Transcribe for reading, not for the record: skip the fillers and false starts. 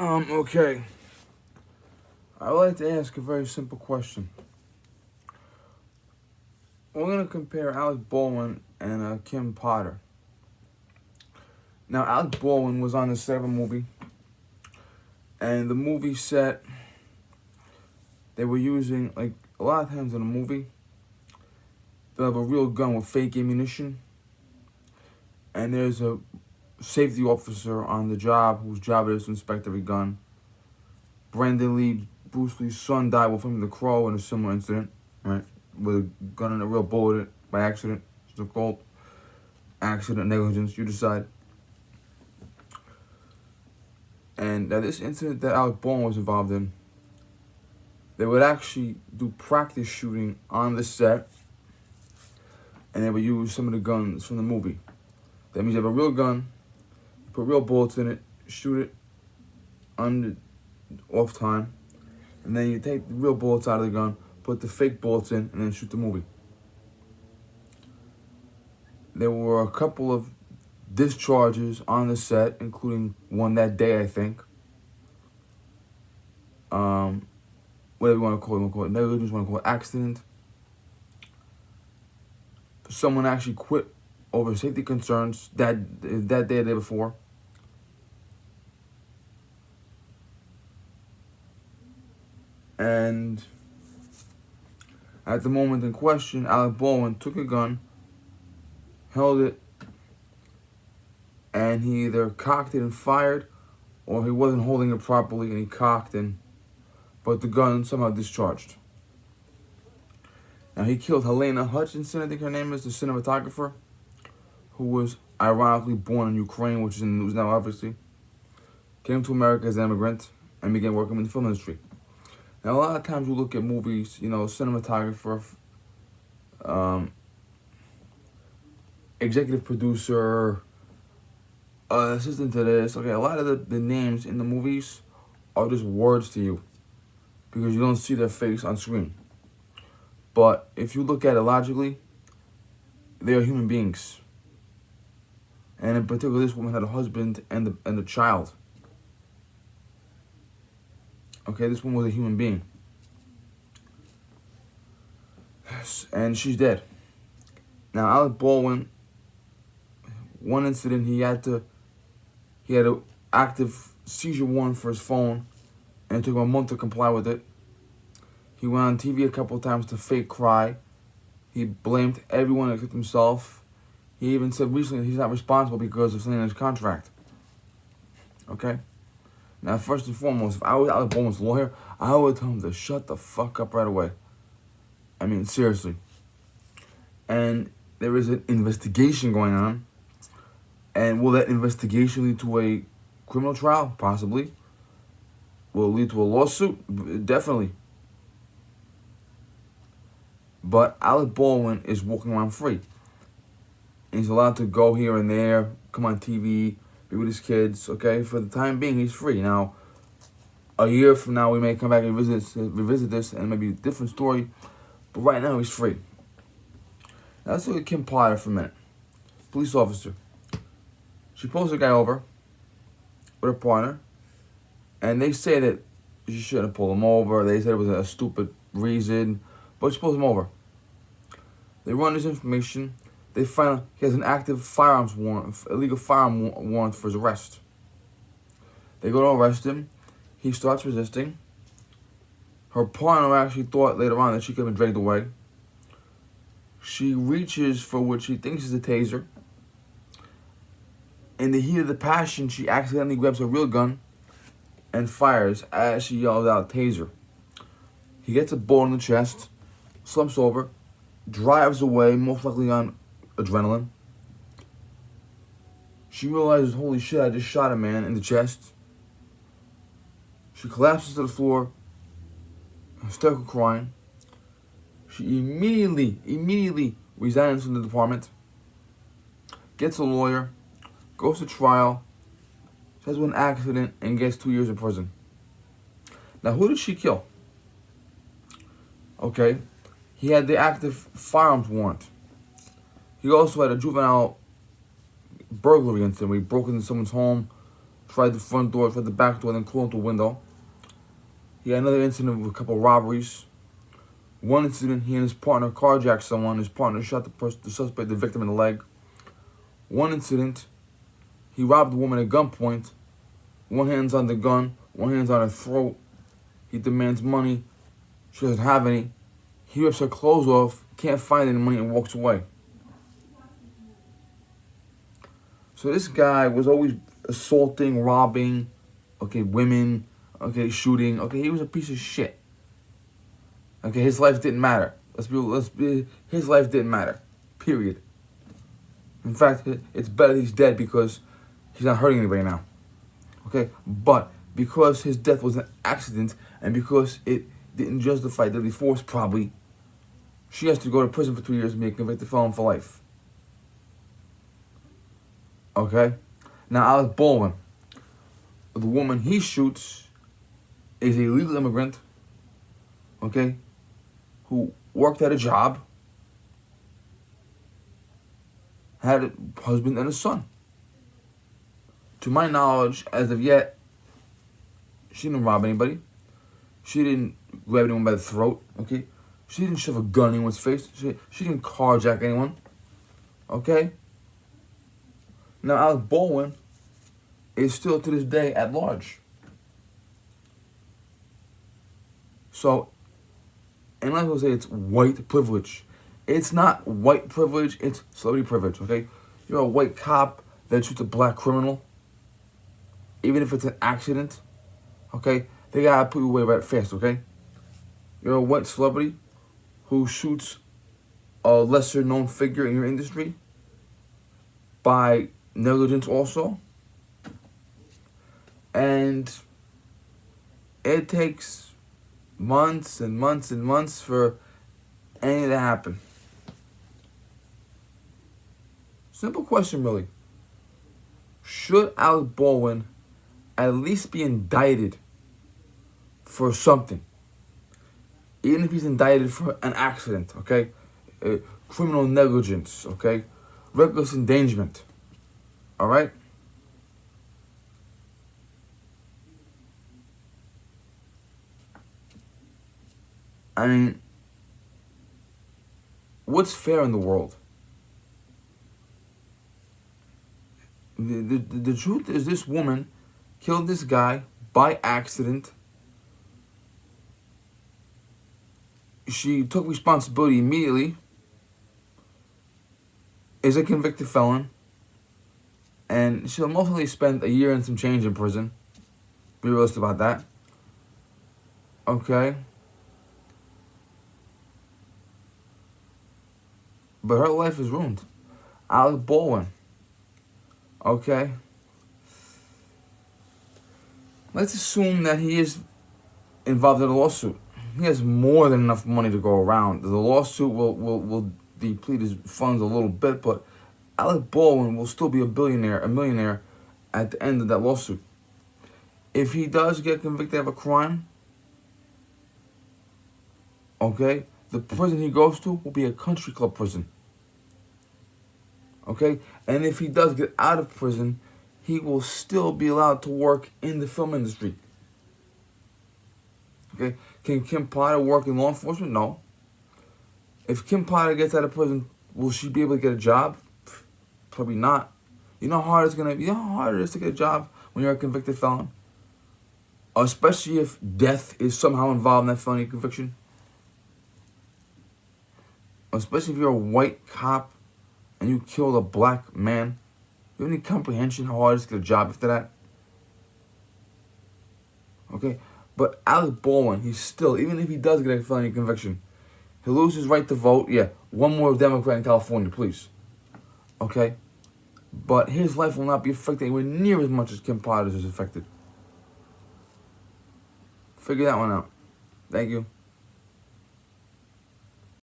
Okay. I would like to ask a very simple question. We're going to compare Alec Baldwin and Kim Potter. Now, Alec Baldwin was on the set of a movie, and the movie set, they were using, like, a lot of times in a movie, they'll have a real gun with fake ammunition, and there's a safety officer on the job whose job it is to inspect every gun. Brandon Lee, Bruce Lee's son, died with him, The Crow, in a similar incident, right? With a gun and a real bullet by accident. It's a called accident, negligence, you decide. And now this incident that Alec Baldwin was involved in, they would actually do practice shooting on the set, and they would use some of the guns from the movie. That means you have a real gun, you put real bullets in it, shoot it on the off time, and then you take the real bullets out of the gun, put the fake bullets in, and then shoot the movie. There were a couple of discharges on the set, including one that day, I think. Whatever you want to call it. You want to call it negligence, you want to call it accident. Someone actually quit over safety concerns that day or the day before. And at the moment in question, Alec Baldwin took a gun, held it, and he either cocked it and fired, or he wasn't holding it properly and he cocked but the gun somehow discharged. Now he killed Helena Hutchinson, I think her name is, the cinematographer, who was ironically born in Ukraine, which is in the news now obviously. Came to America as an immigrant and began working in the film industry. Now a lot of times you look at movies, cinematographer, executive producer, assistant to this. Okay, a lot of the names in the movies are just words to you because you don't see their face on screen. But if you look at it logically, they are human beings. And in particular, this woman had a husband and a child. Okay, this woman was a human being. And she's dead. Now, Alec Baldwin, one incident, he had an active seizure warrant for his phone, and it took him a month to comply with it. He went on TV a couple of times to fake cry. He blamed everyone except himself. He even said recently he's not responsible because of something in his contract. Okay? Now, first and foremost, if I was Alec Baldwin's lawyer, I would tell him to shut the fuck up right away. I mean, seriously. And there is an investigation going on. And will that investigation lead to a criminal trial? Possibly. Will it lead to a lawsuit? Definitely. But Alec Baldwin is walking around free. And he's allowed to go here and there, come on TV, be with his kids, okay? For the time being, he's free. Now, a year from now, we may come back and revisit this, and maybe a different story. But right now, he's free. Now, let's look at Kim Potter for a minute. Police officer. She pulls a guy over with her partner, and they say that she shouldn't have pulled him over. They said it was a stupid reason, but she pulls him over. They run his information. They find out he has an active firearms warrant, illegal firearm warrant for his arrest. They go to arrest him. He starts resisting. Her partner actually thought later on that she could have been dragged away. She reaches for what she thinks is a taser. In the heat of the passion, she accidentally grabs a real gun and fires as she yells out, "Taser." He gets a bullet in the chest, slumps over, drives away, most likely on adrenaline. She realizes, holy shit, I just shot a man in the chest. She collapses to the floor, hysterical crying. She immediately resigns from the department, gets a lawyer, goes to trial, has one accident, and gets 2 years in prison. Now, who did she kill? Okay, he had the active firearms warrant. He also had a juvenile burglary incident where he broke into someone's home, tried the front door, tried the back door, then crawled through the window. He had another incident with a couple of robberies. One incident, he and his partner carjacked someone. His partner shot the suspect, the victim, in the leg. One incident, he robbed a woman at gunpoint. One hand's on the gun, one hand's on her throat. He demands money. She doesn't have any. He rips her clothes off, can't find any money, and walks away. So this guy was always assaulting, robbing, women, shooting. He was a piece of shit. His life didn't matter. His life didn't matter. Period. In fact, it's better he's dead because he's not hurting anybody now. But because his death was an accident and because it didn't justify deadly force, probably, she has to go to prison for 2 years and be a convicted felon for life. Now Alec Baldwin, the woman he shoots, is a legal immigrant, who worked at a job, had a husband and a son. To my knowledge, as of yet, she didn't rob anybody. She didn't grab anyone by the throat, She didn't shove a gun in anyone's face. She didn't carjack anyone, Now, Alec Baldwin is still to this day at large. So, and like I say, it's white privilege. It's not white privilege, it's celebrity privilege, You're a white cop that shoots a black criminal, even if it's an accident, They gotta put you away right fast, You're a white celebrity who shoots a lesser known figure in your industry by negligence also. And it takes months and months and months for anything to happen. Simple question, really. Should Alec Baldwin at least be indicted for something? Even if he's indicted for an accident, criminal negligence, reckless endangerment, all right? I mean, what's fair in the world? The truth is, this woman killed this guy by accident. She took responsibility immediately, is a convicted felon, and she'll mostly spend a year and some change in prison. Be realistic about that. But her life is ruined. Alec Baldwin. Let's assume that he is involved in a lawsuit. He has more than enough money to go around. The lawsuit will deplete his funds a little bit, but Alec Baldwin will still be a millionaire at the end of that lawsuit. If he does get convicted of a crime, the prison he goes to will be a country club prison. And if he does get out of prison, he will still be allowed to work in the film industry. Can Kim Potter work in law enforcement? No. If Kim Potter gets out of prison, will she be able to get a job? Probably not. You know how hard it is to get a job when you're a convicted felon? Especially if death is somehow involved in that felony conviction. Especially if you're a white cop and you killed a black man. Do you have any comprehension how hard it is to get a job after that? But Alec Baldwin, he's still, even if he does get a felony conviction, he'll lose his right to vote. Yeah, one more Democrat in California, please. But his life will not be affected anywhere near as much as Kim Potter's is affected. Figure that one out. Thank you.